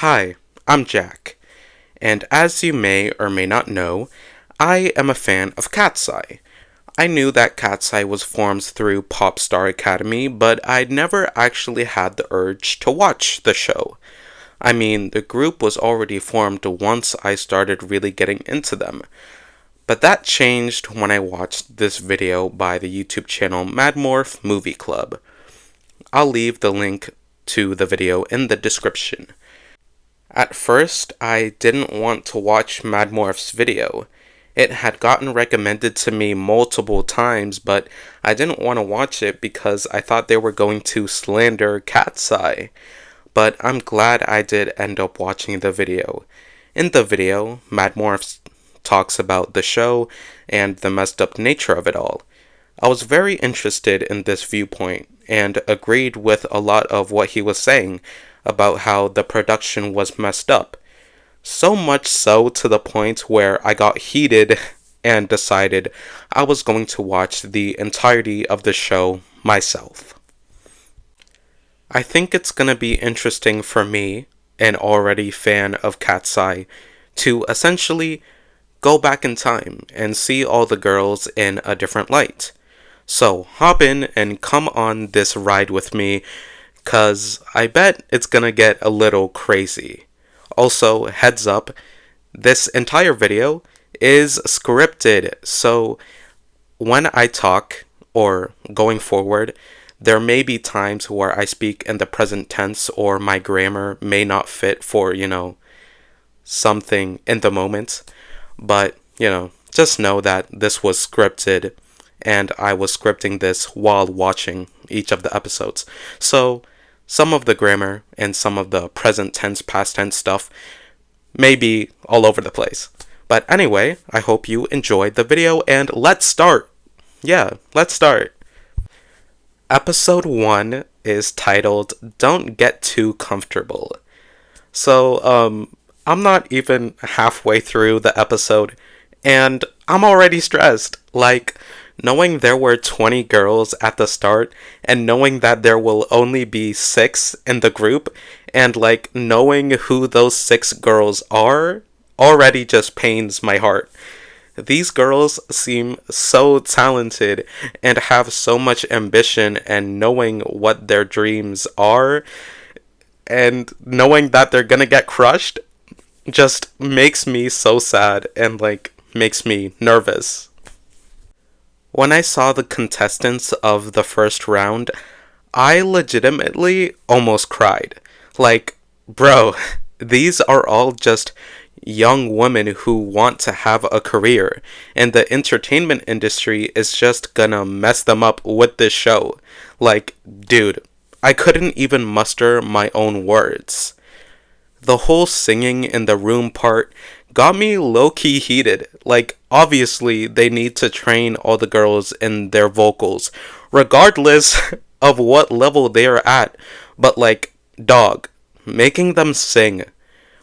Hi, I'm Jack, and as you may or may not know, I am a fan of Katseye. I knew that Katseye was formed through Popstar Academy, but I'd never actually had the urge to watch the show. I mean, the group was already formed once I started really getting into them. But that changed when I watched this video by the YouTube channel Madmorph Movie Club. I'll leave the link to the video in the description. At first, I didn't want to watch Madmorph's video. It had gotten recommended to me multiple times, but I didn't want to watch it because I thought they were going to slander Katseye. But I'm glad I did end up watching the video. In the video, Madmorph talks about the show and the messed up nature of it all. I was very interested in this viewpoint and agreed with a lot of what he was saying about how the production was messed up. So much so to the point where I got heated and decided I was going to watch the entirety of the show myself. I think it's going to be interesting for me, an already fan of Katseye, to essentially go back in time and see all the girls in a different light. So hop in and come on this ride with me, cause I bet it's gonna get a little crazy. Also, heads up, this entire video is scripted, so when I talk, or going forward, there may be times where I speak in the present tense or my grammar may not fit for, something in the moment. But, just know that this was scripted and I was scripting this while watching each of the episodes. So, some of the grammar and some of the present tense, past tense stuff may be all over the place. But anyway, I hope you enjoyed the video and let's start! Yeah, let's start! Episode 1 is titled, Don't Get Too Comfortable. So, I'm not even halfway through the episode, and I'm already stressed. Like, knowing there were 20 girls at the start, and knowing that there will only be 6 in the group, and knowing who those 6 girls are, already just pains my heart. These girls seem so talented and have so much ambition, and knowing what their dreams are and knowing that they're gonna get crushed just makes me so sad and makes me nervous. When I saw the contestants of the first round, I legitimately almost cried. Bro, these are all just young women who want to have a career, and the entertainment industry is just gonna mess them up with this show. Dude, I couldn't even muster my own words. The whole singing in the room part got me low-key heated. Obviously, they need to train all the girls in their vocals, regardless of what level they are at. But dog, making them sing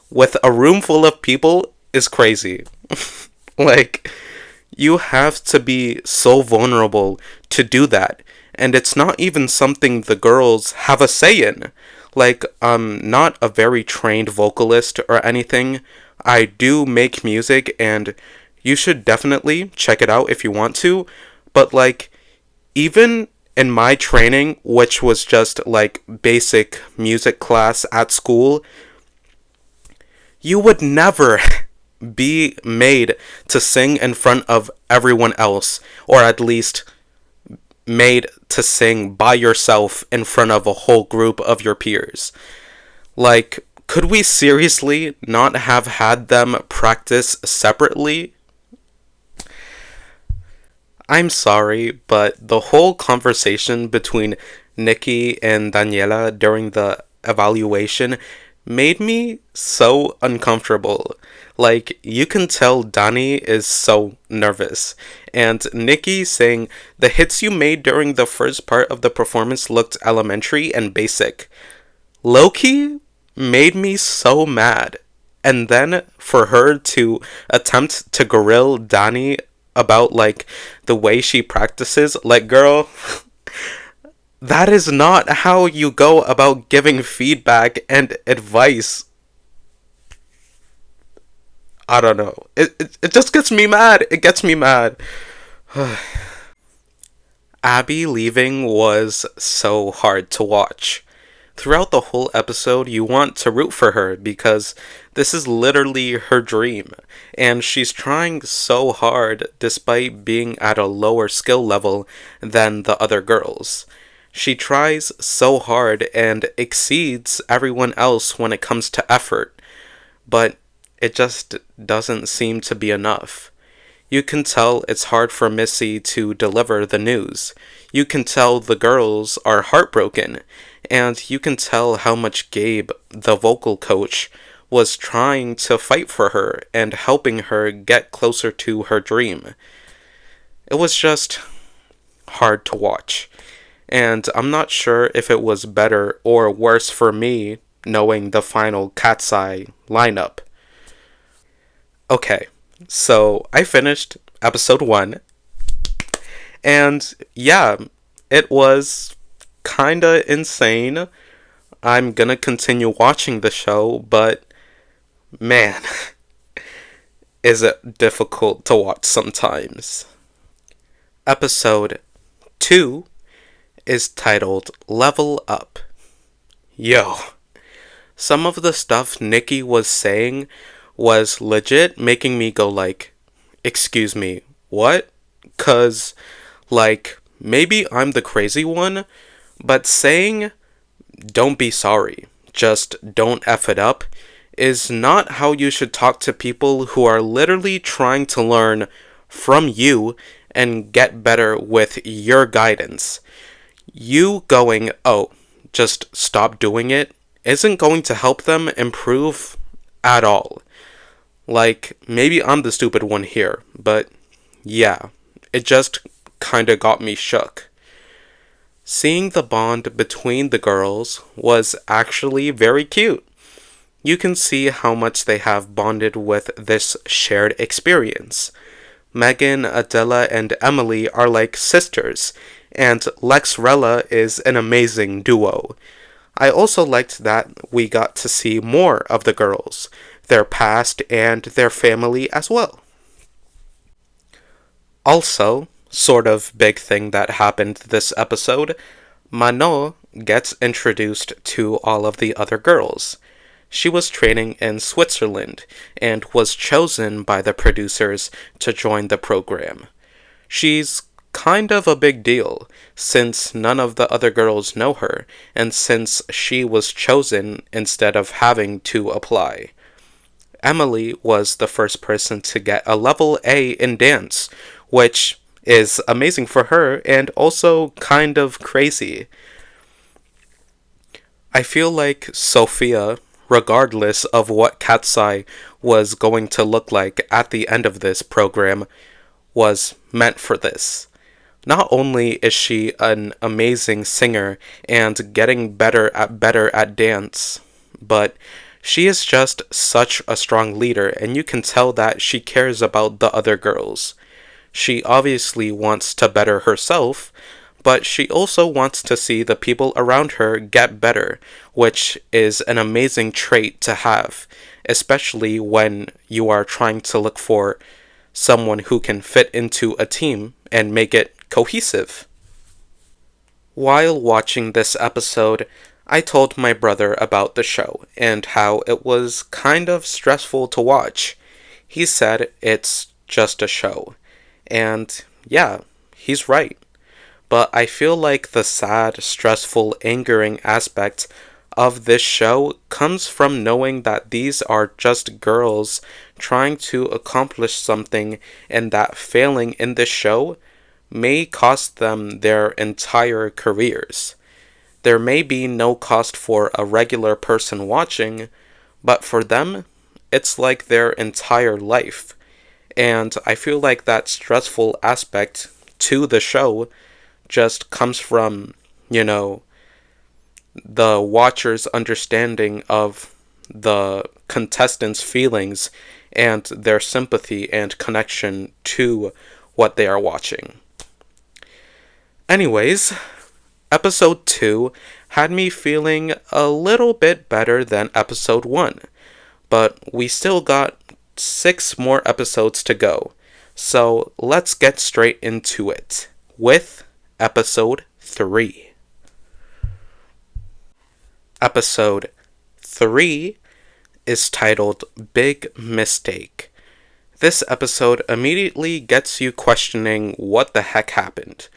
with a room full of people is crazy. You have to be so vulnerable to do that. And it's not even something the girls have a say in. I'm not a very trained vocalist or anything. I do make music, and you should definitely check it out if you want to. But even in my training, which was just basic music class at school, you would never be made to sing in front of everyone else, or at least made to sing by yourself in front of a whole group of your peers. Could we seriously not have had them practice separately? I'm sorry, but the whole conversation between Nikki and Daniela during the evaluation made me so uncomfortable. You can tell Dani is so nervous. And Nikki saying, the hits you made during the first part of the performance looked elementary and basic. Low-key made me so mad. And then for her to attempt to grill Dani about the way she practices, girl, that is not how you go about giving feedback and advice. I don't know. It just gets me mad. It gets me mad. Abby leaving was so hard to watch. Throughout the whole episode, you want to root for her because this is literally her dream, and she's trying so hard despite being at a lower skill level than the other girls. She tries so hard and exceeds everyone else when it comes to effort, but it just doesn't seem to be enough. You can tell it's hard for Missy to deliver the news. You can tell the girls are heartbroken, and you can tell how much Gabe, the vocal coach, was trying to fight for her and helping her get closer to her dream. It was just hard to watch, and I'm not sure if it was better or worse for me knowing the final Katseye lineup. Okay, so I finished episode 1, and yeah, it was kinda insane. I'm gonna continue watching the show, but man, is it difficult to watch sometimes. Episode 2 is titled Level Up. Yo, some of the stuff Nikki was saying was legit making me go like, excuse me, what? 'Cause, like, maybe I'm the crazy one, but saying, don't be sorry, just don't F it up, is not how you should talk to people who are literally trying to learn from you and get better with your guidance. You going, oh, just stop doing it, isn't going to help them improve at all. Like, maybe I'm the stupid one here, but yeah, it just kinda got me shook. Seeing the bond between the girls was actually very cute. You can see how much they have bonded with this shared experience. Megan, Adela, and Emily are like sisters, and Lexrella is an amazing duo. I also liked that we got to see more of the girls, their past, and their family as well. Also, sort of big thing that happened this episode, Mano gets introduced to all of the other girls. She was training in Switzerland and was chosen by the producers to join the program. She's kind of a big deal, since none of the other girls know her, and since she was chosen instead of having to apply. Emily was the first person to get a level A in dance, which is amazing for her and also kind of crazy. I feel like Sophia, regardless of what Katseye was going to look like at the end of this program, was meant for this. Not only is she an amazing singer and getting better at dance, but she is just such a strong leader, and you can tell that she cares about the other girls. She obviously wants to better herself, but she also wants to see the people around her get better, which is an amazing trait to have, especially when you are trying to look for someone who can fit into a team and make it cohesive. While watching this episode, I told my brother about the show and how it was kind of stressful to watch. He said it's just a show. And yeah, he's right. But I feel like the sad, stressful, angering aspect of this show comes from knowing that these are just girls trying to accomplish something, and that failing in this show may cost them their entire careers. There may be no cost for a regular person watching, but for them, it's like their entire life. And I feel like that stressful aspect to the show just comes from, the watcher's understanding of the contestants' feelings and their sympathy and connection to what they are watching. Anyways, episode 2 had me feeling a little bit better than episode 1, but we still got 6 more episodes to go. So let's get straight into it with episode 3. Episode 3 is titled Big Mistake. This episode immediately gets you questioning what the heck happened.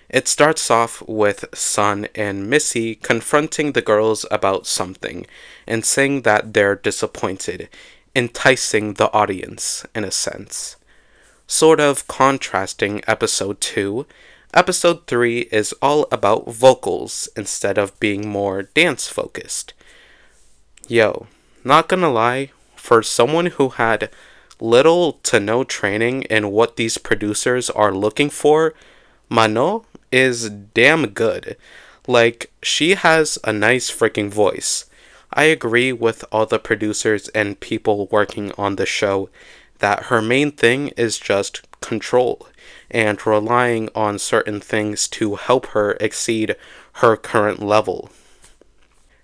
It starts off with Sun and Missy confronting the girls about something and saying that they're disappointed, enticing the audience in a sense. Sort of contrasting episode 2, episode 3 is all about vocals instead of being more dance focused. Yo, not gonna lie, for someone who had little to no training in what these producers are looking for, Mano is damn good. Like, she has a nice freaking voice. I agree with all the producers and people working on the show that her main thing is just control and relying on certain things to help her exceed her current level.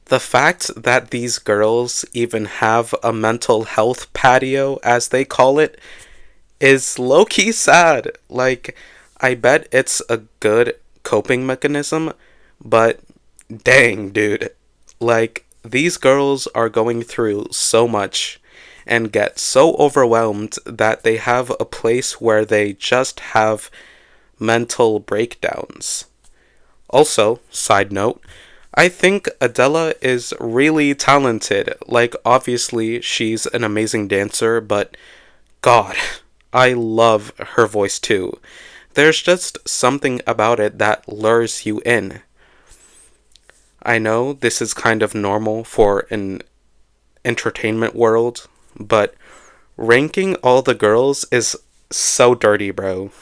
The fact that these girls even have a mental health patio, as they call it, is low-key sad. Like, I bet it's a good coping mechanism, but dang, dude. Like, these girls are going through so much and get so overwhelmed that they have a place where they just have mental breakdowns. Also, side note, I think Adela is really talented. Like, obviously, she's an amazing dancer, but God, I love her voice too. There's just something about it that lures you in. I know this is kind of normal for an entertainment world, but ranking all the girls is so dirty, bro.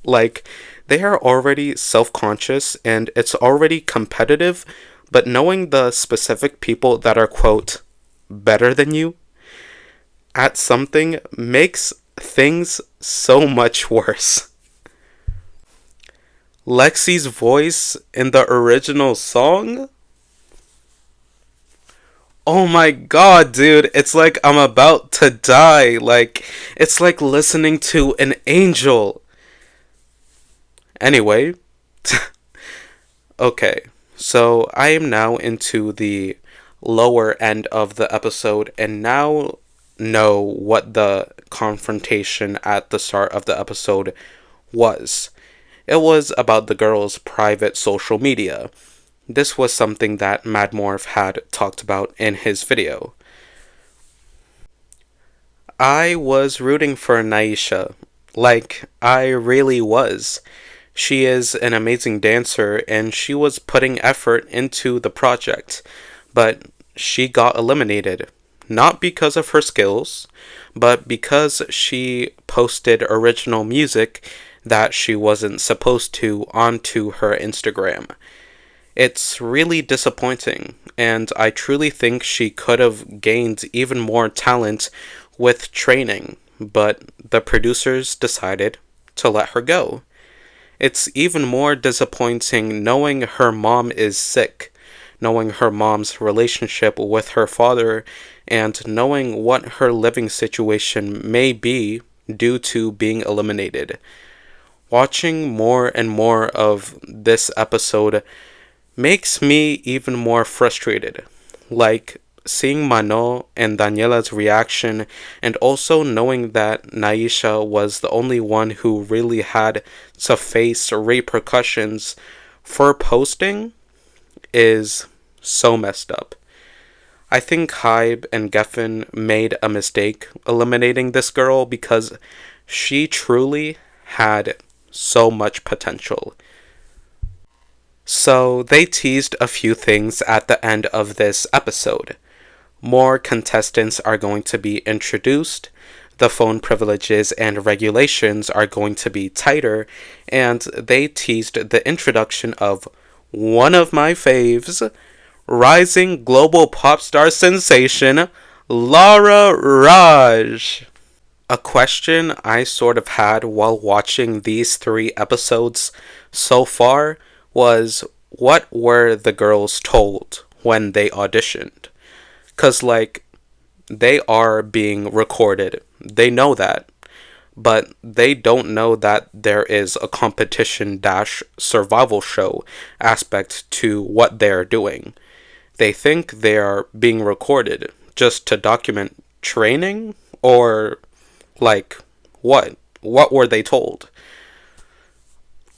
Like, they are already self-conscious and it's already competitive, but knowing the specific people that are, quote, better than you at something makes things so much worse. Lexi's voice in the original song? Oh my god, dude, it's like I'm about to die. Like, it's like listening to an angel. Anyway, okay, so I am now into the lower end of the episode and now know what the confrontation at the start of the episode was. It was about the girls' private social media. This was something that Madmorph had talked about in his video. I was rooting for Naisha. Like, I really was. She is an amazing dancer and she was putting effort into the project, but she got eliminated. Not because of her skills, but because she posted original music that she wasn't supposed to onto her Instagram. It's really disappointing, and I truly think she could have gained even more talent with training, but the producers decided to let her go. It's even more disappointing knowing her mom is sick, knowing her mom's relationship with her father, and knowing what her living situation may be due to being eliminated. Watching more and more of this episode makes me even more frustrated. Like, seeing Mano and Daniela's reaction, and also knowing that Naisha was the only one who really had to face repercussions for posting, is so messed up. I think Hybe and Geffen made a mistake eliminating this girl because she truly had so much potential. So they teased a few things at the end of this episode. More contestants are going to be introduced, the phone privileges and regulations are going to be tighter, and they teased the introduction of one of my faves, rising global pop star sensation, Lara Raj. A question I sort of had while watching these 3 episodes so far was, what were the girls told when they auditioned? 'Cause, like, they are being recorded. They know that. But they don't know that there is a competition dash survival show aspect to what they're doing. They think they are being recorded just to document training, or like what? What were they told?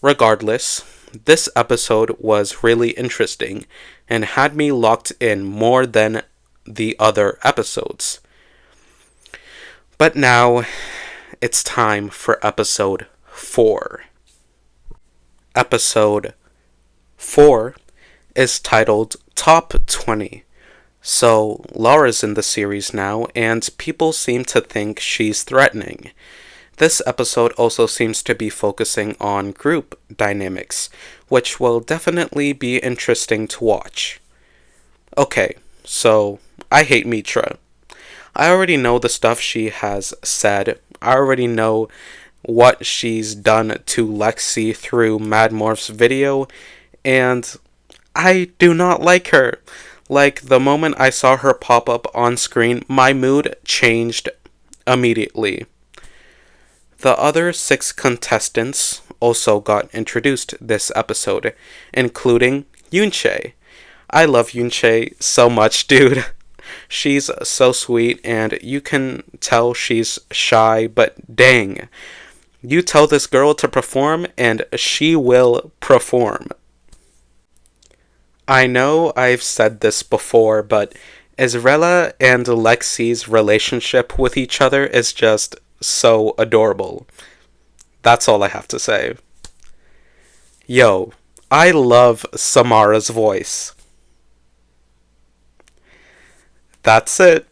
Regardless, this episode was really interesting and had me locked in more than the other episodes. But now it's time for episode 4. Episode 4 is titled Top 20. So, Laura's in the series now, and people seem to think she's threatening. This episode also seems to be focusing on group dynamics, which will definitely be interesting to watch. Okay, so I hate Mitra. I already know the stuff she has said. I already know what she's done to Lexi through Mad Morph's video, and I do not like her. Like, the moment I saw her pop up on screen, my mood changed immediately. The other 6 contestants also got introduced this episode, including Yunche. I love Yunche so much, dude. She's so sweet, and you can tell she's shy, but dang. You tell this girl to perform, and she will perform. I know I've said this before, but Israela and Lexi's relationship with each other is just so adorable. That's all I have to say. Yo, I love Samara's voice. That's it.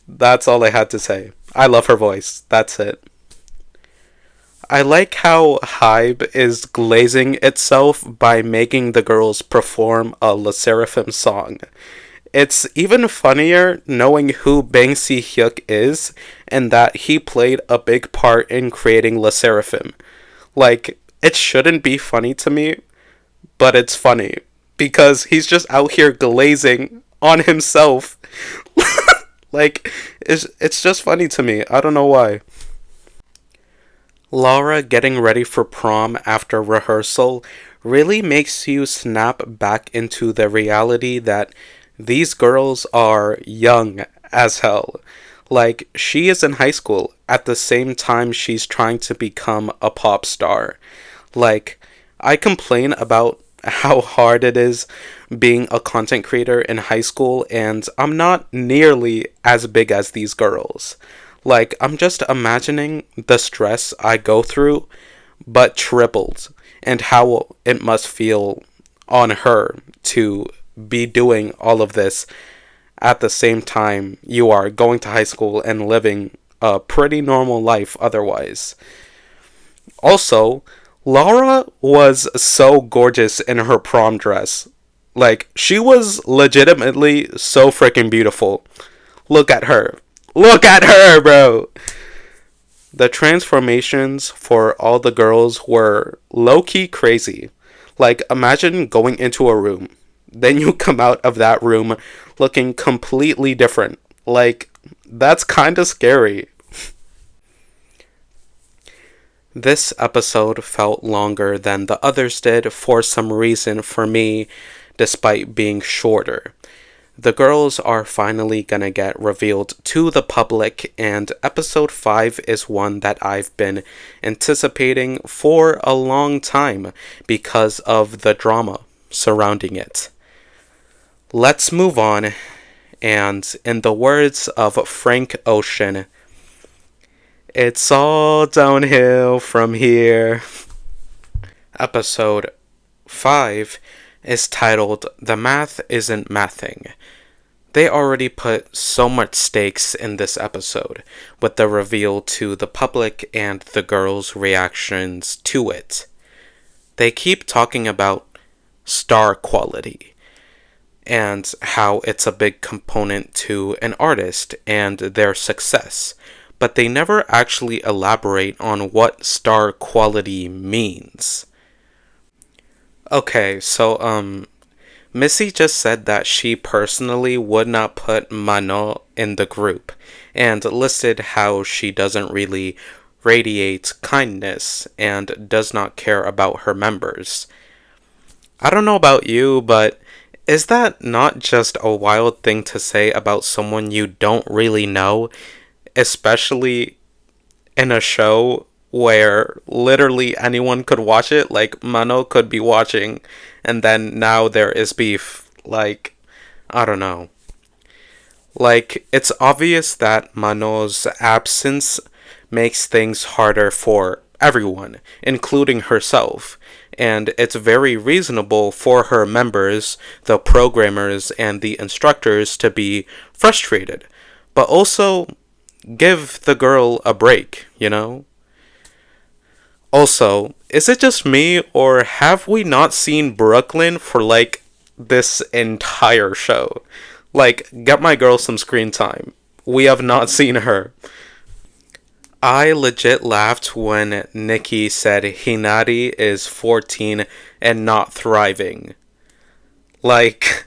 That's all I had to say. I love her voice. That's it. I like how Hybe is glazing itself by making the girls perform a Le Sserafim song. It's even funnier knowing who Bang Si-hyuk is and that he played a big part in creating Le Sserafim. Like, it shouldn't be funny to me, but it's funny because he's just out here glazing on himself. Like, it's just funny to me. I don't know why. Laura getting ready for prom after rehearsal really makes you snap back into the reality that these girls are young as hell. Like, she is in high school at the same time she's trying to become a pop star. Like, I complain about how hard it is being a content creator in high school, and I'm not nearly as big as these girls. Like, I'm just imagining the stress I go through, but tripled, and how it must feel on her to be doing all of this at the same time you are going to high school and living a pretty normal life otherwise. Also, Laura was so gorgeous in her prom dress. Like, she was legitimately so freaking beautiful. Look at her. Look at her, bro! The transformations for all the girls were low-key crazy. Like, imagine going into a room. Then you come out of that room looking completely different. Like, that's kinda scary. This episode felt longer than the others did for some reason for me, despite being shorter. The girls are finally gonna get revealed to the public, and episode 5 is one that I've been anticipating for a long time because of the drama surrounding it. Let's move on, and in the words of Frank Ocean, it's all downhill from here. Episode 5 is titled The Math Isn't Mathing. They already put so much stakes in this episode, with the reveal to the public and the girls' reactions to it. They keep talking about star quality, and how it's a big component to an artist and their success, but they never actually elaborate on what star quality means. Okay, so, Missy just said that she personally would not put Mano in the group, and listed how she doesn't really radiate kindness and does not care about her members. I don't know about you, but is that not just a wild thing to say about someone you don't really know, especially in a show where literally anyone could watch it? Like, Mano could be watching, and then now there is beef. Like, I don't know. Like, it's obvious that Mano's absence makes things harder for everyone, including herself. And it's very reasonable for her members, the programmers, and the instructors to be frustrated. But also, give the girl a break, you know? Also, is it just me, or have we not seen Brooklyn for like this entire show? Like, get my girl some screen time. We have not seen her. I legit laughed when Nikki said Hinari is 14 and not thriving. Like,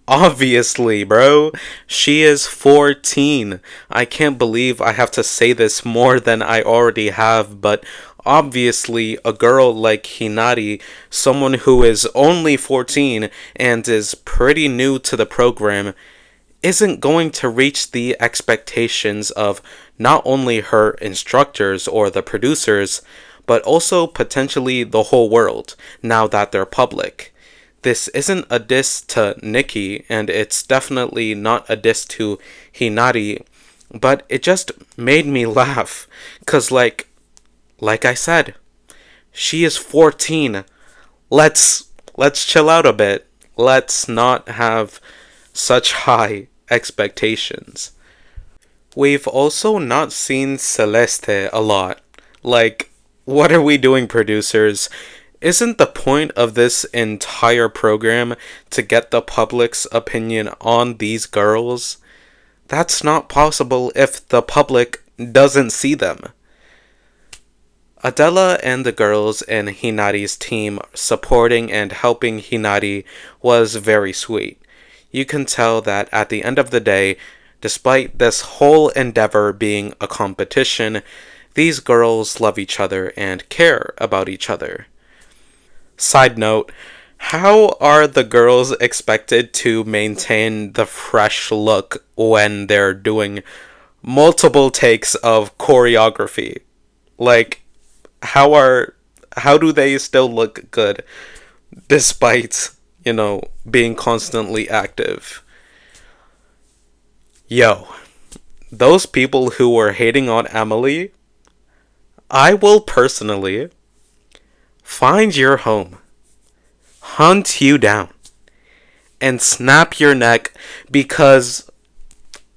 obviously, bro. She is 14. I can't believe I have to say this more than I already have, but obviously, a girl like Hinari, someone who is only 14 and is pretty new to the program, isn't going to reach the expectations of not only her instructors or the producers, but also potentially the whole world, now that they're public. This isn't a diss to Nikki, and it's definitely not a diss to Hinari, but it just made me laugh, cause like I said, she is 14. Let's chill out a bit. Let's not have such high expectations. We've also not seen Celeste a lot. Like, what are we doing, producers? Isn't the point of this entire program to get the public's opinion on these girls? That's not possible if the public doesn't see them. Adela and the girls in Hinari's team supporting and helping Hinari was very sweet. You can tell that at the end of the day, despite this whole endeavor being a competition, these girls love each other and care about each other. Side note, how are the girls expected to maintain the fresh look when they're doing multiple takes of choreography? Like, how do they still look good despite, being constantly active? Yo, those people who were hating on Emily, I will personally find your home, hunt you down, and snap your neck because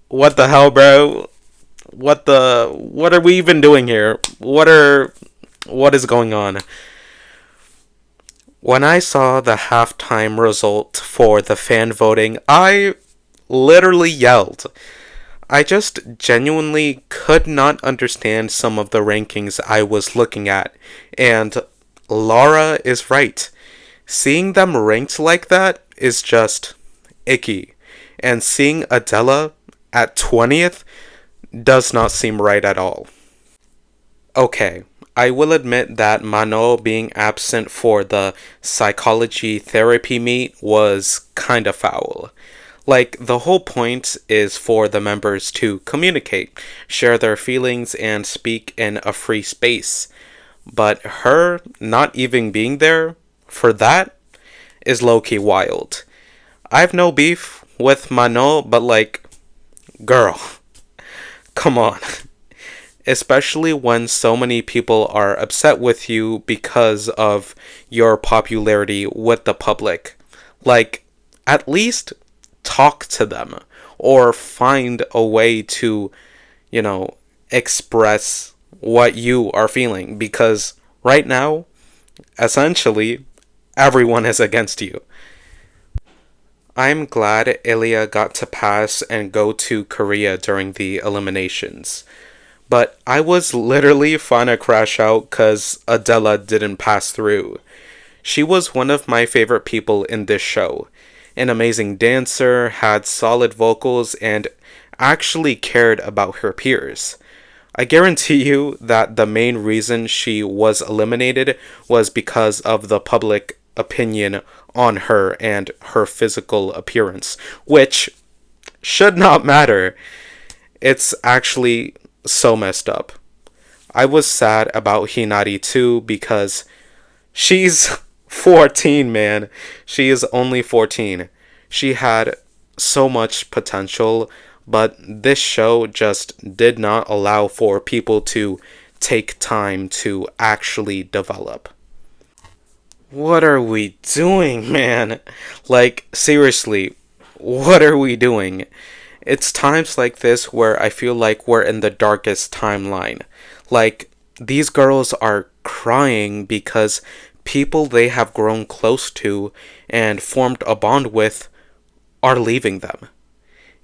what the hell, bro? What are we even doing here? What is going on? When I saw the halftime result for the fan voting, I literally yelled. I just genuinely could not understand some of the rankings I was looking at, and Laura is right. Seeing them ranked like that is just icky, and seeing Adela at 20th does not seem right at all. Okay, I will admit that Mano being absent for the psychology therapy meet was kinda foul. Like, the whole point is for the members to communicate, share their feelings, and speak in a free space. But her not even being there for that is low-key wild. I've no beef with Mano, but girl, come on. Especially when so many people are upset with you because of your popularity with the public. Like, at least talk to them or find a way to, express what you are feeling, because right now, essentially, everyone is against you. I'm glad Ilya got to pass and go to Korea during the eliminations. But I was literally fine to crash out because Adela didn't pass through. She was one of my favorite people in this show. an amazing dancer, had solid vocals, and actually cared about her peers. I guarantee you that the main reason she was eliminated was because of the public opinion on her and her physical appearance, which should not matter. It's actually so messed up. I was sad about Hinari too because she's 14, man. She is only 14. She had so much potential, but this show just did not allow for people to take time to actually develop. What are we doing, man? Like, seriously, what are we doing? It's times like this where I feel like we're in the darkest timeline. Like, these girls are crying because people they have grown close to and formed a bond with are leaving them.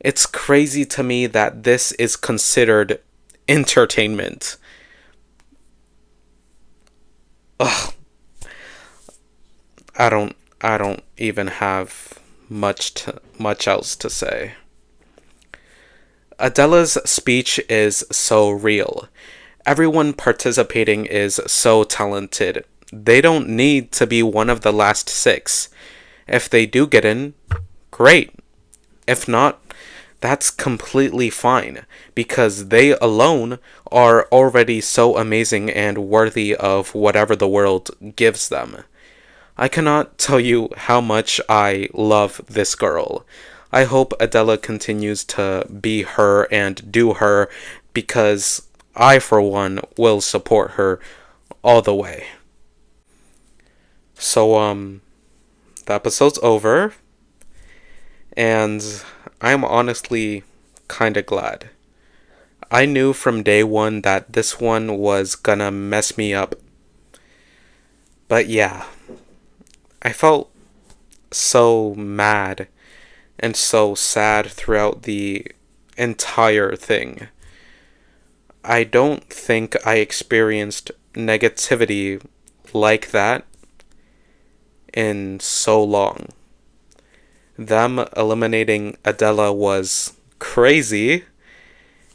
It's crazy to me that this is considered entertainment. Ugh, I don't even have much else to say. Adela's speech is so real. Everyone participating is so talented. They don't need to be one of the last six. If they do get in, great. If not, that's completely fine, because they alone are already so amazing and worthy of whatever the world gives them. I cannot tell you how much I love this girl. I hope Adela continues to be her and do her, because I, for one, will support her all the way. So, the episode's over, and I'm honestly kinda glad. I knew from day one that this one was gonna mess me up. But yeah, I felt so mad and so sad throughout the entire thing. I don't think I experienced negativity like that in so long. Them eliminating Adela was crazy,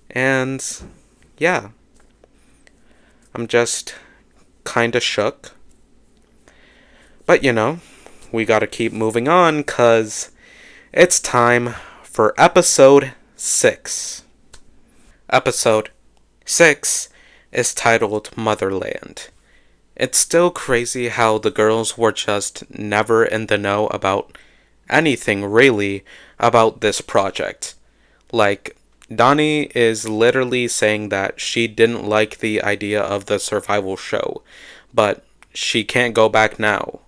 and yeah, I'm just kinda shook. But we gotta keep moving on, 'cause it's time for episode 6. Episode 6 is titled Motherland. It's still crazy how the girls were just never in the know about anything really about this project. Like, Donnie is literally saying that she didn't like the idea of the survival show, but she can't go back now.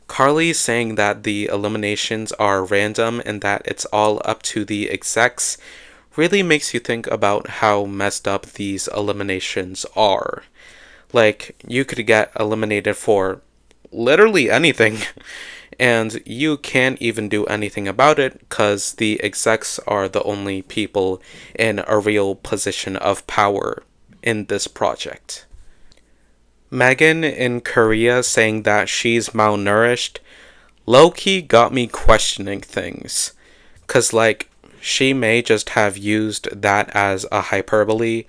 Carly's saying that the eliminations are random and that it's all up to the execs really makes you think about how messed up these eliminations are. Like, you could get eliminated for literally anything, and you can't even do anything about it because the execs are the only people in a real position of power in this project. Megan in Korea saying that she's malnourished low-key got me questioning things. 'Cause she may just have used that as a hyperbole,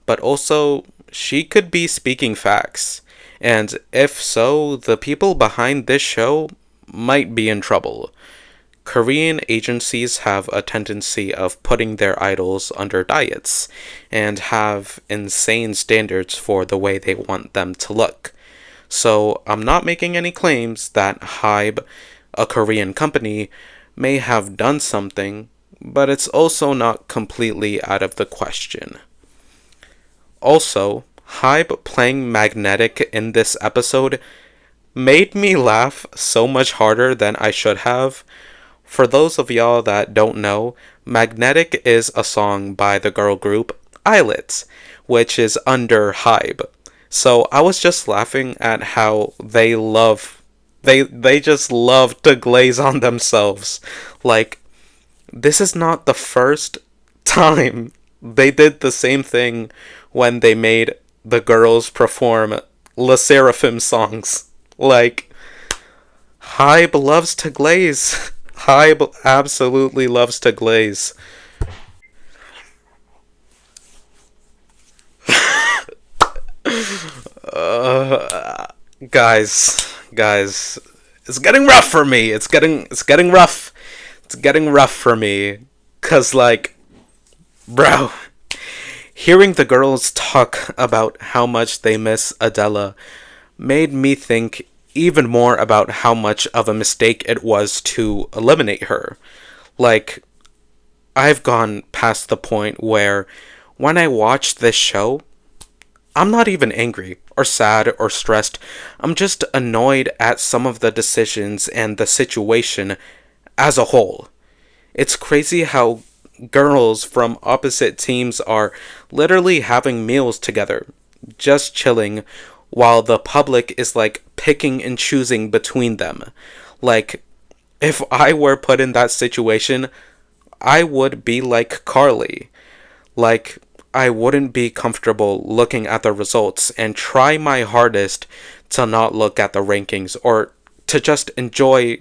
but also she could be speaking facts. And if so, the people behind this show might be in trouble. Korean agencies have a tendency of putting their idols under diets and have insane standards for the way they want them to look. So I'm not making any claims that Hybe, a Korean company, may have done something, but it's also not completely out of the question. Also, Hybe playing Magnetic in this episode made me laugh so much harder than I should have. For those of y'all that don't know, Magnetic is a song by the girl group Islets, which is under Hybe. So I was just laughing at how they just love to glaze on themselves. Like, this is not the first time they did the same thing when they made the girls perform Le Seraphim songs. Like, Hybe loves to glaze. absolutely loves to glaze. Uh, guys, it's getting rough for me. It's getting rough. It's getting rough for me. Cause like, bro, hearing the girls talk about how much they miss Adela made me think even more about how much of a mistake it was to eliminate her. Like, I've gone past the point where when I watch this show, I'm not even angry or sad or stressed. I'm just annoyed at some of the decisions and the situation as a whole. It's crazy how girls from opposite teams are literally having meals together, just chilling, while the public is like picking and choosing between them. Like, if I were put in that situation, I would be like Carly. Like, I wouldn't be comfortable looking at the results and try my hardest to not look at the rankings or to just enjoy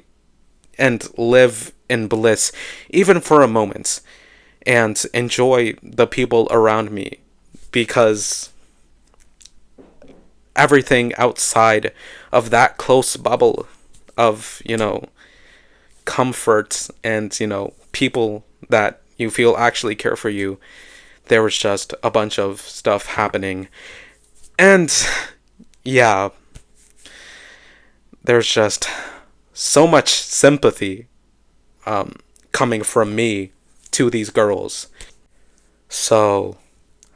and live in bliss, even for a moment, and enjoy the people around me because everything outside of that close bubble of, comfort and, people that you feel actually care for you, there was just a bunch of stuff happening. And yeah, there's just so much sympathy coming from me to these girls. So,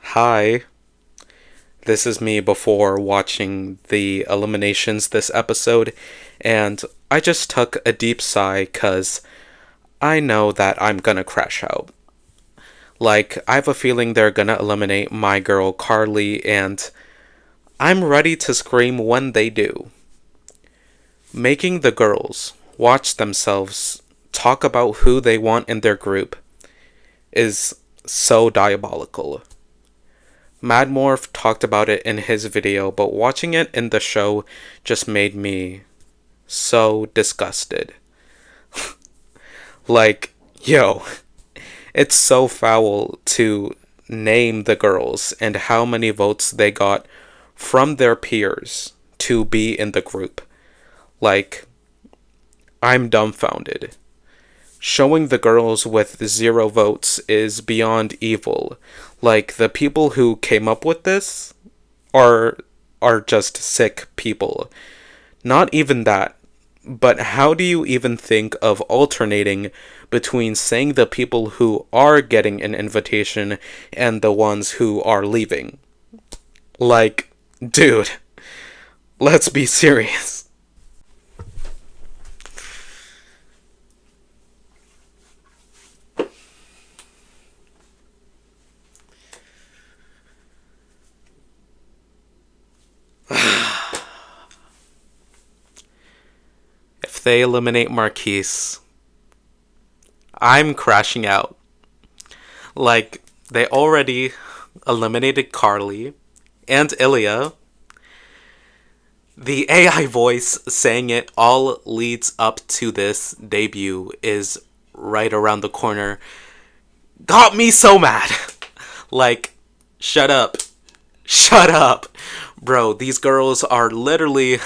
hi. This is me before watching the eliminations this episode, and I just took a deep sigh because I know that I'm gonna crash out. Like, I have a feeling they're gonna eliminate my girl Carly, and I'm ready to scream when they do. Making the girls watch themselves talk about who they want in their group is so diabolical. Madmorph talked about it in his video, but watching it in the show just made me so disgusted. Like, yo, it's so foul to name the girls and how many votes they got from their peers to be in the group. Like, I'm dumbfounded. Showing the girls with 0 votes is beyond evil. Like, the people who came up with this are just sick people. Not even that. But how do you even think of alternating between saying the people who are getting an invitation and the ones who are leaving? Like, dude, let's be serious. If they eliminate Marquise, I'm crashing out. Like, they already eliminated Carly and Ilya. The AI voice saying it all leads up to this debut is right around the corner. Got me so mad. Like, shut up. Shut up. Bro, these girls are literally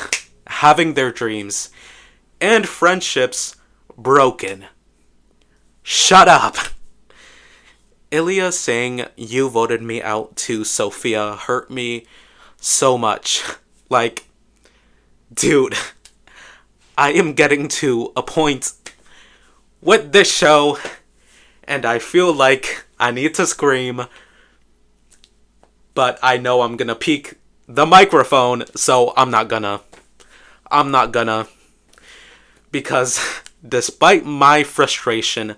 having their dreams and friendships broken. Shut up. Ilya saying you voted me out to Sophia hurt me so much. Like, dude, I am getting to a point with this show and I feel like I need to scream, but I know I'm gonna peek the microphone, so I'm not gonna. Because despite my frustration,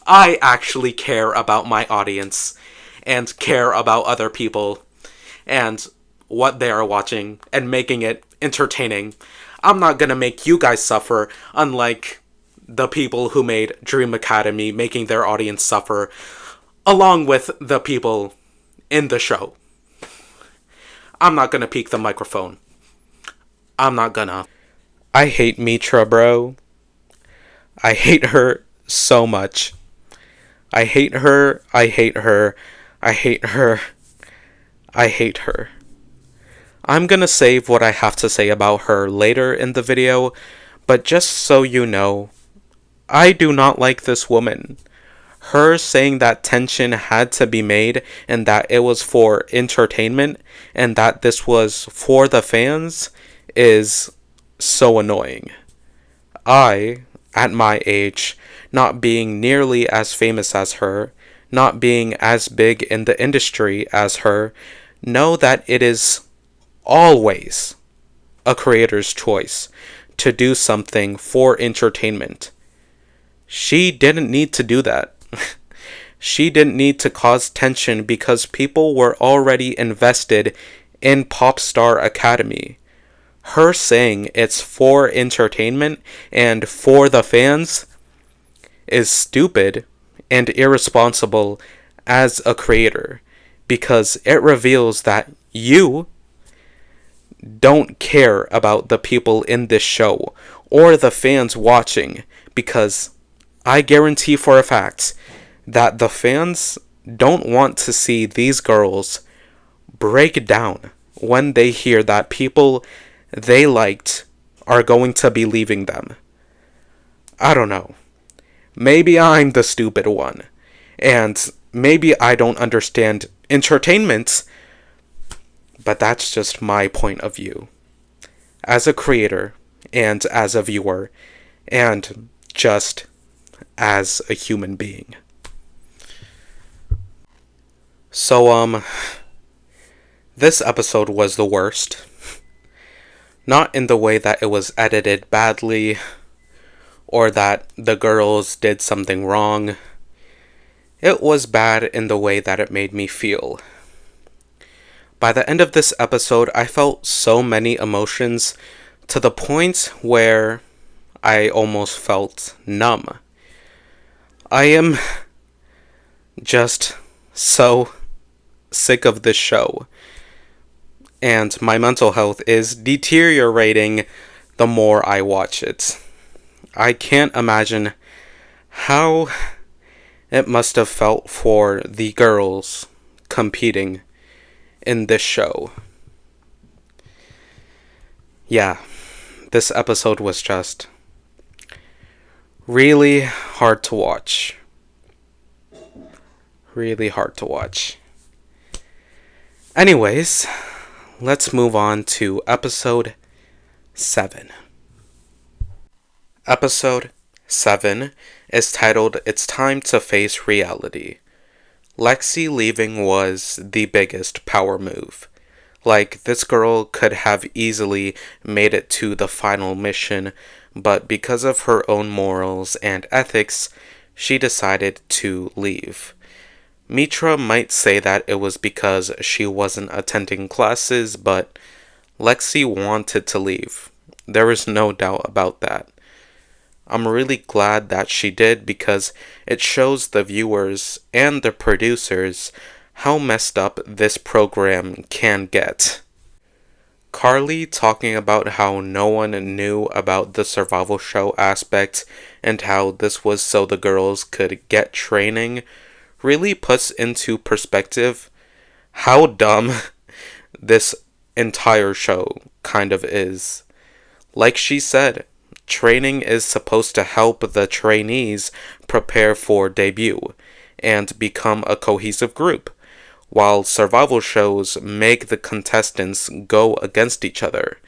I actually care about my audience and care about other people and what they are watching and making it entertaining. I'm not gonna make you guys suffer, unlike the people who made Dream Academy making their audience suffer, along with the people in the show. I'm not gonna peek the microphone. I'm not gonna. I hate Mitra, bro. I hate her so much. I hate her, I hate her, I hate her, I hate her. I'm gonna save what I have to say about her later in the video, but just so you know, I do not like this woman. Her saying that tension had to be made and that it was for entertainment and that this was for the fans is so annoying. I, at my age, not being nearly as famous as her, not being as big in the industry as her, know that it is always a creator's choice to do something for entertainment. She didn't need to do that. She didn't need to cause tension because people were already invested in Popstar Academy. Her saying it's for entertainment and for the fans is stupid and irresponsible as a creator because it reveals that you don't care about the people in this show or the fans watching, because I guarantee for a fact that the fans don't want to see these girls break down when they hear that people they liked are going to be leaving them. I don't know. Maybe I'm the stupid one, and maybe I don't understand entertainment, but that's just my point of view. As a creator, and as a viewer, and just as a human being. So, this episode was the worst. Not in the way that it was edited badly, or that the girls did something wrong. It was bad in the way that it made me feel. By the end of this episode, I felt so many emotions to the point where I almost felt numb. I am just so sick of this show, and my mental health is deteriorating the more I watch it. I can't imagine how it must have felt for the girls competing in this show. Yeah, this episode was just really hard to watch. Really hard to watch. Anyways, let's move on to episode 7. Episode 7 is titled It's Time to Face Reality. Lexi leaving was the biggest power move. Like, this girl could have easily made it to the final mission, but because of her own morals and ethics, she decided to leave. Mitra might say that it was because she wasn't attending classes, but Lexi wanted to leave. There is no doubt about that. I'm really glad that she did because it shows the viewers and the producers how messed up this program can get. Carly talking about how no one knew about the survival show aspect and how this was so the girls could get training really puts into perspective how dumb this entire show kind of is. Like she said, training is supposed to help the trainees prepare for debut and become a cohesive group, while survival shows make the contestants go against each other.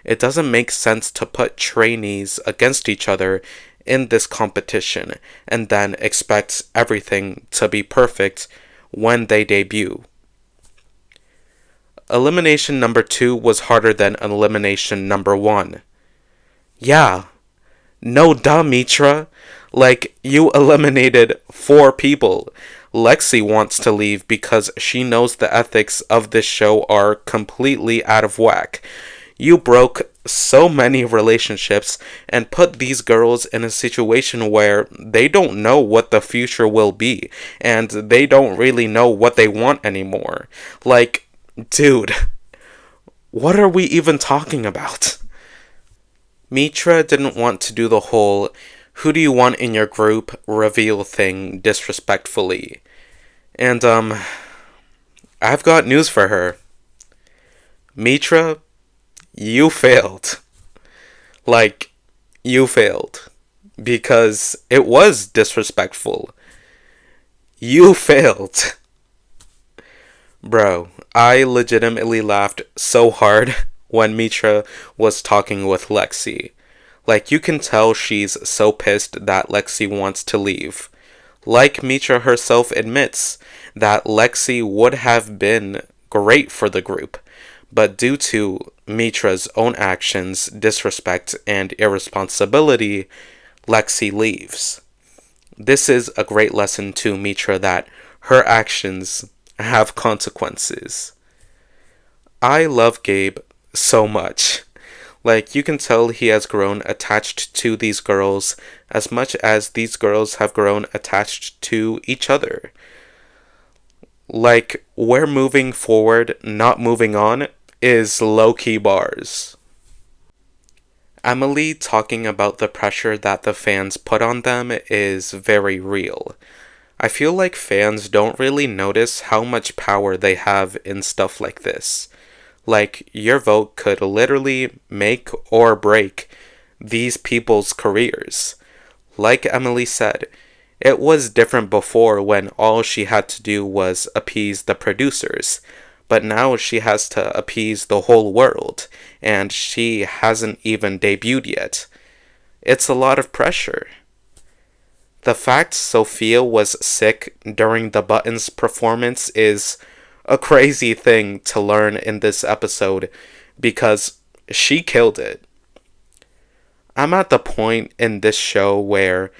It doesn't make sense to put trainees against each other in this competition and then expect everything to be perfect when they debut. Elimination number 2 was harder than elimination number 1. Yeah, no duh, Mitra. Like, you eliminated 4 people. Lexi wants to leave because she knows the ethics of this show are completely out of whack. You broke so many relationships and put these girls in a situation where they don't know what the future will be, and they don't really know what they want anymore. Like, dude, what are we even talking about? Mitra didn't want to do the whole who do you want in your group reveal thing disrespectfully. And, I've got news for her. Mitra, you failed. Like, you failed. Because it was disrespectful. You failed. Bro, I legitimately laughed so hard when Mitra was talking with Lexi. Like, you can tell she's so pissed that Lexi wants to leave. Like Mitra herself admits, that Lexi would have been great for the group, but due to Mitra's own actions, disrespect, and irresponsibility, Lexi leaves. This is a great lesson to Mitra that her actions have consequences. I love Gabe so much. Like, you can tell he has grown attached to these girls as much as these girls have grown attached to each other. Like, we're moving forward, not moving on, is low-key bars. Emily talking about the pressure that the fans put on them is very real. I feel like fans don't really notice how much power they have in stuff like this. Like, your vote could literally make or break these people's careers. Like Emily said, it was different before when all she had to do was appease the producers, but now she has to appease the whole world, and she hasn't even debuted yet. It's a lot of pressure. The fact Sophia was sick during the Buttons performance is a crazy thing to learn in this episode because she killed it. I'm at the point in this show where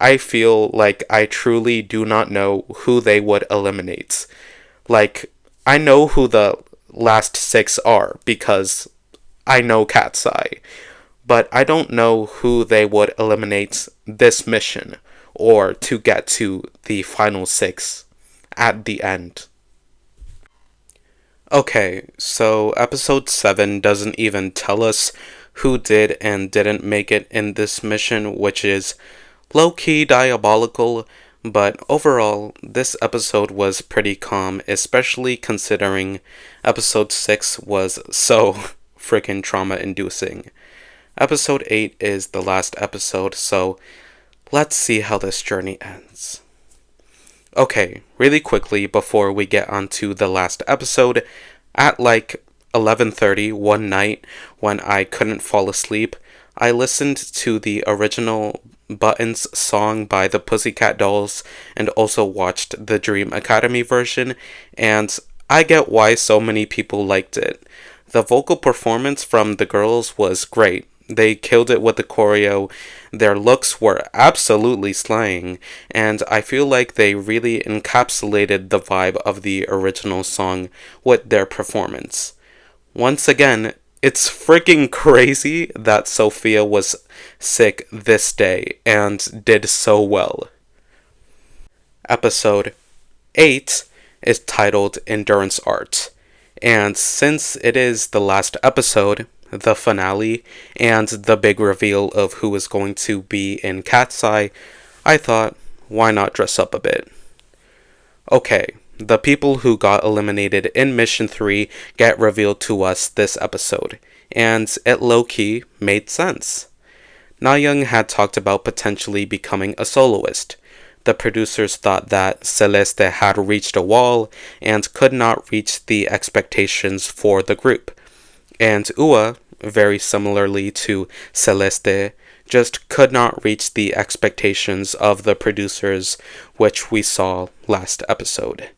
I feel like I truly do not know who they would eliminate. Like, I know who the last 6 are because I know Katseye, but I don't know who they would eliminate this mission or to get to the final 6 at the end. Okay, so episode 7 doesn't even tell us who did and didn't make it in this mission, which is low-key diabolical, but overall, this episode was pretty calm, especially considering episode 6 was so freaking trauma-inducing. Episode 8 is the last episode, so let's see how this journey ends. Okay, really quickly before we get onto the last episode, at like 11:30 one night when I couldn't fall asleep, I listened to the original Buttons song by the Pussycat Dolls and also watched the Dream Academy version, and I get why so many people liked it. The vocal performance from the girls was great. They killed it with the choreo, their looks were absolutely slaying, and I feel like they really encapsulated the vibe of the original song with their performance. Once again, it's freaking crazy that Sophia was sick this day and did so well. Episode 8 is titled Endurance Art, and since it is the last episode, the finale, and the big reveal of who is going to be in Katseye, I thought, why not dress up a bit? Okay, the people who got eliminated in Mission 3 get revealed to us this episode, and it low-key made sense. Nayoung had talked about potentially becoming a soloist. The producers thought that Celeste had reached a wall and could not reach the expectations for the group. And Ua, very similarly to Celeste, just could not reach the expectations of the producers, which we saw last episode.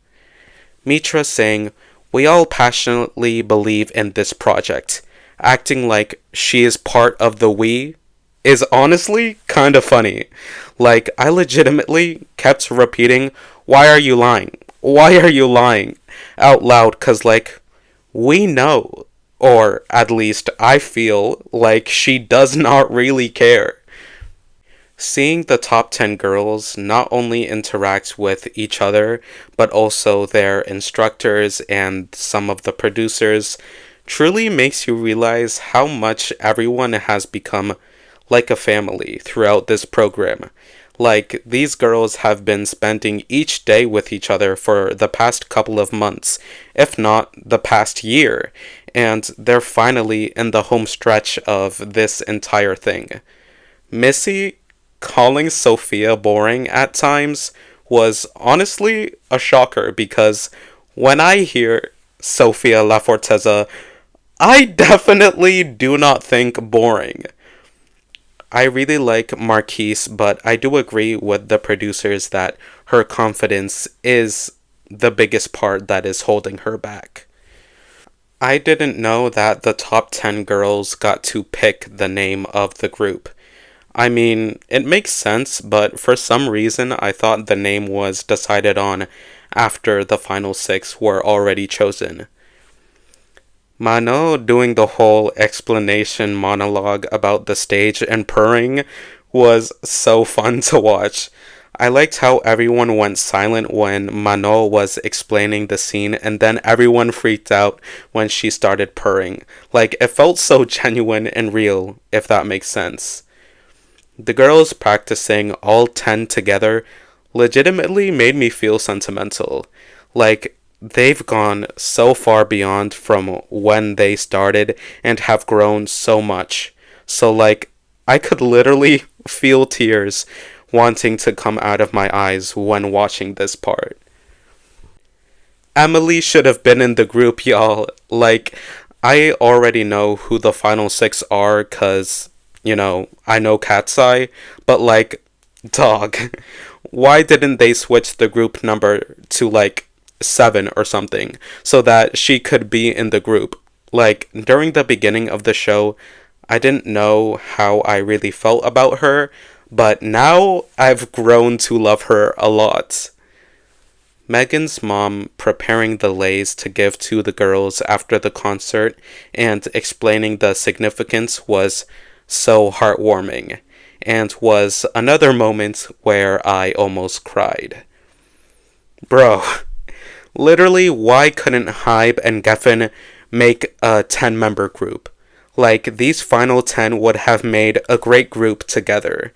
Mitra saying, "We all passionately believe in this project," acting like she is part of the we, is honestly kinda funny. Like, I legitimately kept repeating, "Why are you lying? Why are you lying?" out loud, cause like, we know. Or, at least, I feel like she does not really care. Seeing the top 10 girls not only interact with each other, but also their instructors and some of the producers, truly makes you realize how much everyone has become like a family throughout this program. Like, these girls have been spending each day with each other for the past couple of months, if not the past year, and they're finally in the home stretch of this entire thing. Missy calling Sophia boring at times was honestly a shocker because when I hear Sophia La Forteza, I definitely do not think boring. I really like Marquise, but I do agree with the producers that her confidence is the biggest part that is holding her back. I didn't know that the top 10 girls got to pick the name of the group. I mean, it makes sense, but for some reason I thought the name was decided on after the final six were already chosen. Mano doing the whole explanation monologue about the stage and purring was so fun to watch. I liked how everyone went silent when Mano was explaining the scene and then everyone freaked out when she started purring. Like, it felt so genuine and real, if that makes sense. The girls practicing all 10 together legitimately made me feel sentimental. Like, they've gone so far beyond from when they started and have grown so much. So, like, I could literally feel tears wanting to come out of my eyes when watching this part. Emily should have been in the group, y'all. Like, I already know who the final six are because, I know Katseye, but like, dog, why didn't they switch the group number to like 7 or something so that she could be in the group? Like, during the beginning of the show, I didn't know how I really felt about her, but now I've grown to love her a lot. Megan's mom preparing the leis to give to the girls after the concert and explaining the significance was so heartwarming, and was another moment where I almost cried. Bro, literally, why couldn't Hybe and Geffen make a 10-member group? Like, these final 10 would have made a great group together.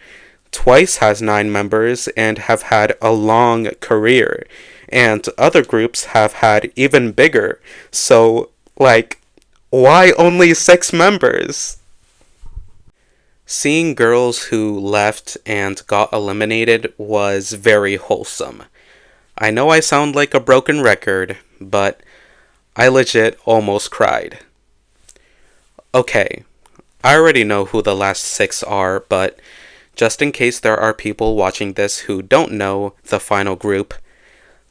Twice has 9 members and have had a long career, and other groups have had even bigger. So, like, why only 6 members? Seeing girls who left and got eliminated was very wholesome. I know I sound like a broken record, but I legit almost cried. Okay, I already know who the last 6 are, but just in case there are people watching this who don't know the final group,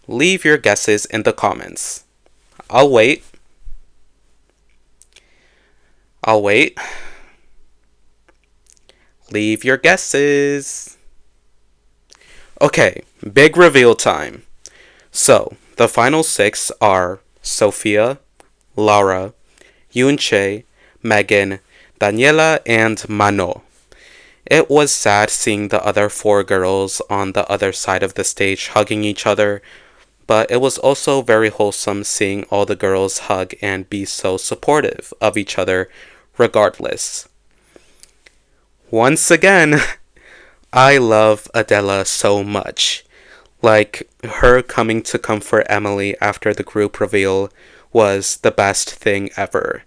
leave your guesses in the comments. I'll wait. Leave your guesses. Okay, big reveal time. So, the final 6 are Sophia, Laura, Yoonchae, Megan, Daniela, and Mano. It was sad seeing the other 4 girls on the other side of the stage hugging each other, but it was also very wholesome seeing all the girls hug and be so supportive of each other regardless. Once again, I love Adela so much. Like, her coming to comfort Emily after the group reveal was the best thing ever.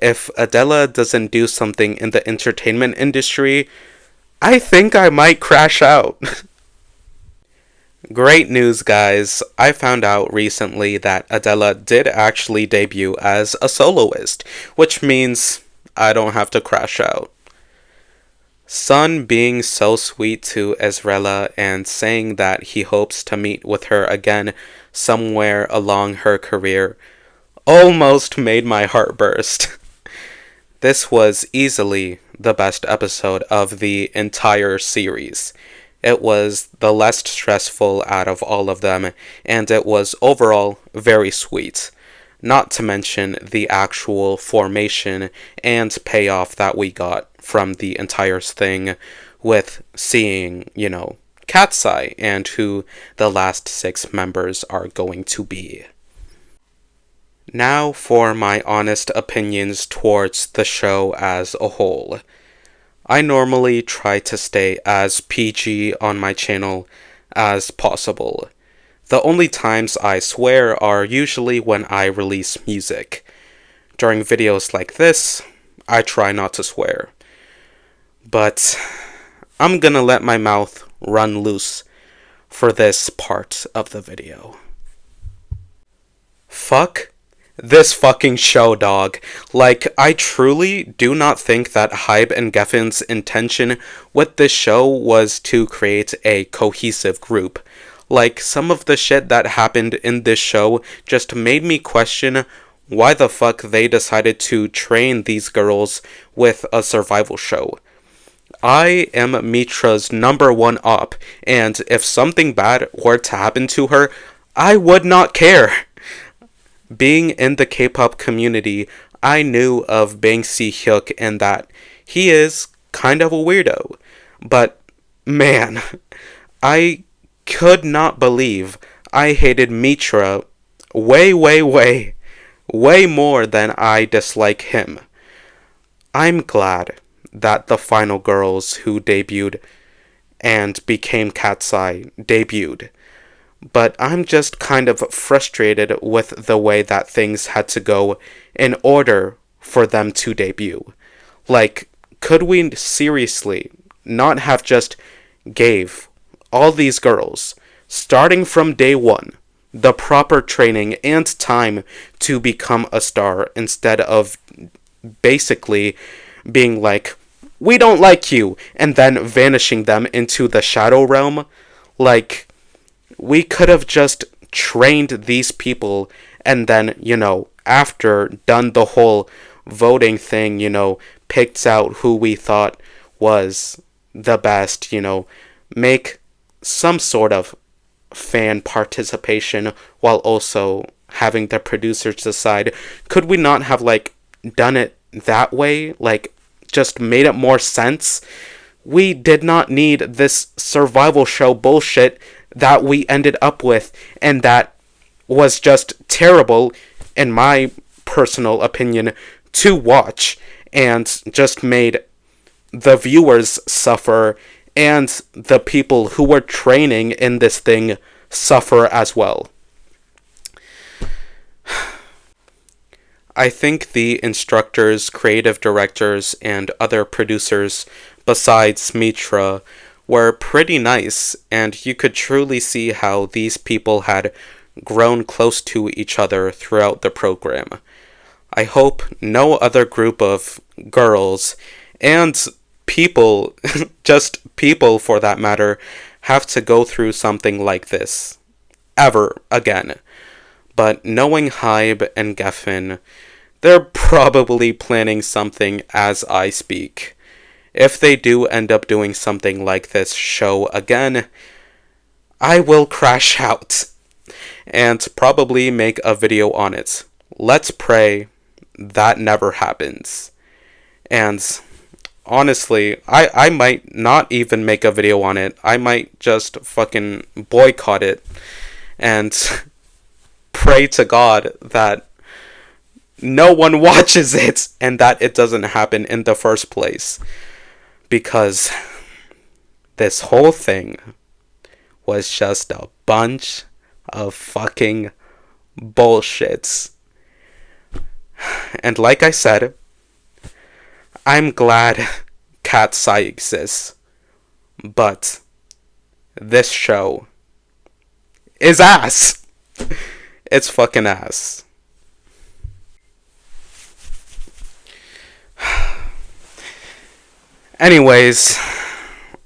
If Adela doesn't do something in the entertainment industry, I think I might crash out. Great news, guys. I found out recently that Adela did actually debut as a soloist, which means I don't have to crash out. Sun being so sweet to Ezrela and saying that he hopes to meet with her again somewhere along her career almost made my heart burst. This was easily the best episode of the entire series. It was the less stressful out of all of them, and it was overall very sweet. Not to mention the actual formation and payoff that we got from the entire thing with seeing, Katseye and who the last 6 members are going to be. Now for my honest opinions towards the show as a whole. I normally try to stay as PG on my channel as possible. The only times I swear are usually when I release music. During videos like this, I try not to swear. But I'm gonna let my mouth run loose for this part of the video. Fuck this fucking show, dog. Like, I truly do not think that Hybe and Geffin's intention with this show was to create a cohesive group. Like, some of the shit that happened in this show just made me question why the fuck they decided to train these girls with a survival show. I am Mitra's #1 op, and if something bad were to happen to her, I would not care. Being in the K-pop community, I knew of Bang Si-hyuk and that he is kind of a weirdo. But, man, I could not believe I hated Mitra way more than I dislike him. I'm glad that the final girls who debuted and became Katseye debuted. But I'm just kind of frustrated with the way that things had to go in order for them to debut. Like, could we seriously not have just gave all these girls, starting from day one, the proper training and time to become a star instead of basically being like, we don't like you, and then vanishing them into the shadow realm? Like, we could have just trained these people and then, after done the whole voting thing, picked out who we thought was the best, make some sort of fan participation while also having the producers decide. Could we not have, done it that way? Just made it more sense? We did not need this survival show bullshit that we ended up with, and that was just terrible, in my personal opinion, to watch, and just made the viewers suffer, and the people who were training in this thing suffer as well. I think the instructors, creative directors, and other producers besides Mitra were pretty nice, and you could truly see how these people had grown close to each other throughout the program. I hope no other group of girls, and people, just people for that matter, have to go through something like this ever again. But knowing Hybe and Geffen, they're probably planning something as I speak. If they do end up doing something like this show again, I will crash out and probably make a video on it. Let's pray that never happens. And honestly, I might not even make a video on it. I might just fucking boycott it and pray to God that no one watches it and that it doesn't happen in the first place. Because this whole thing was just a bunch of fucking bullshits. And like I said, I'm glad Katseye exists. But this show is ass. It's fucking ass. Anyways,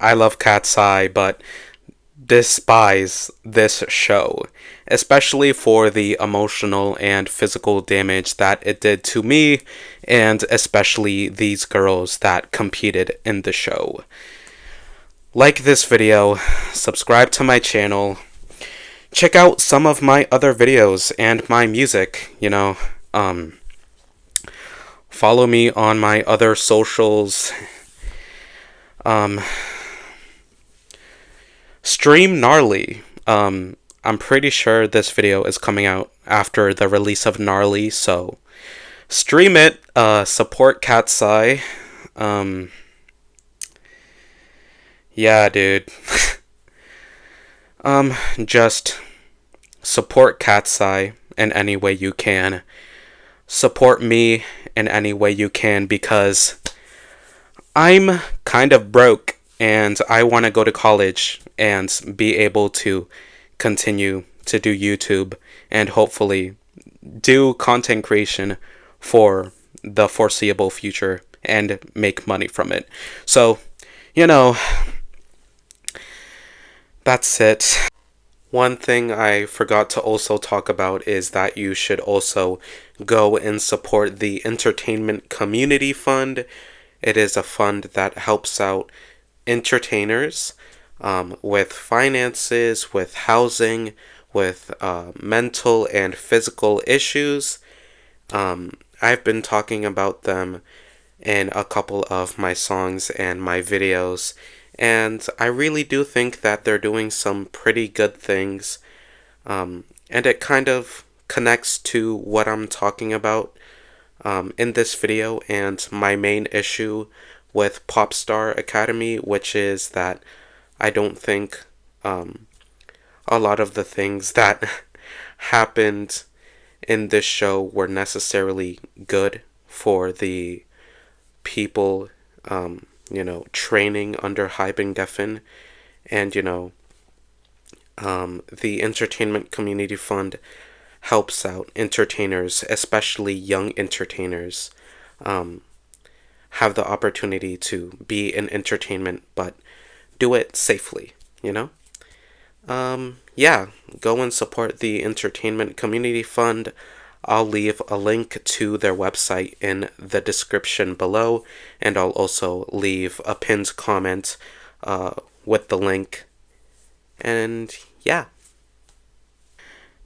I love Katseye, but despise this show, especially for the emotional and physical damage that it did to me, and especially these girls that competed in the show. Like this video, subscribe to my channel, check out some of my other videos and my music, follow me on my other socials. Stream Gnarly. I'm pretty sure this video is coming out after the release of Gnarly, so stream it, support Katseye, Yeah, dude. Just support Katseye in any way you can. Support me in any way you can because I'm kind of broke and I want to go to college and be able to continue to do YouTube and hopefully do content creation for the foreseeable future and make money from it. So, you know, that's it. One thing I forgot to also talk about is that you should also go and support the Entertainment Community Fund. It is a fund that helps out entertainers with finances, with housing, with mental and physical issues. I've been talking about them in a couple of my songs and my videos, and I really do think that they're doing some pretty good things, and it kind of connects to what I'm talking about in this video and my main issue with Popstar Academy, which is that I don't think a lot of the things that happened in this show were necessarily good for the people, training under Hyben Geffen. And, the Entertainment Community Fund helps out entertainers, especially young entertainers, have the opportunity to be in entertainment, but do it safely, you know? Yeah, go and support the Entertainment Community Fund. I'll leave a link to their website in the description below, and I'll also leave a pinned comment with the link. And yeah,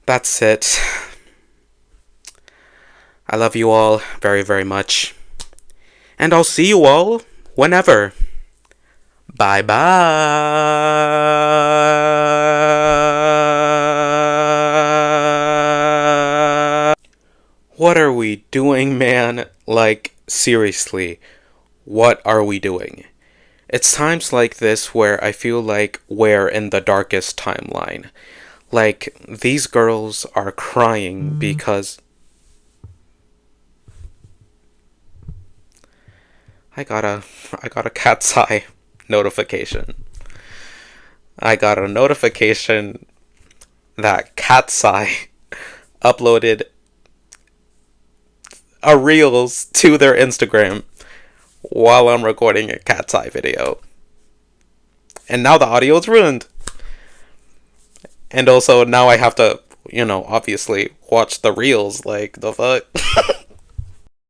that's it. I love you all very, very much. And I'll see you all whenever. Bye bye. What are we doing, man? Like, seriously, what are we doing? It's times like this where I feel like we're in the darkest timeline. Like, these girls are crying because I got a Katseye notification. I got a notification that Katseye uploaded a Reels to their Instagram while I'm recording a Katseye video. And now the audio is ruined. And also now I have to, obviously watch the Reels. Like, the fuck?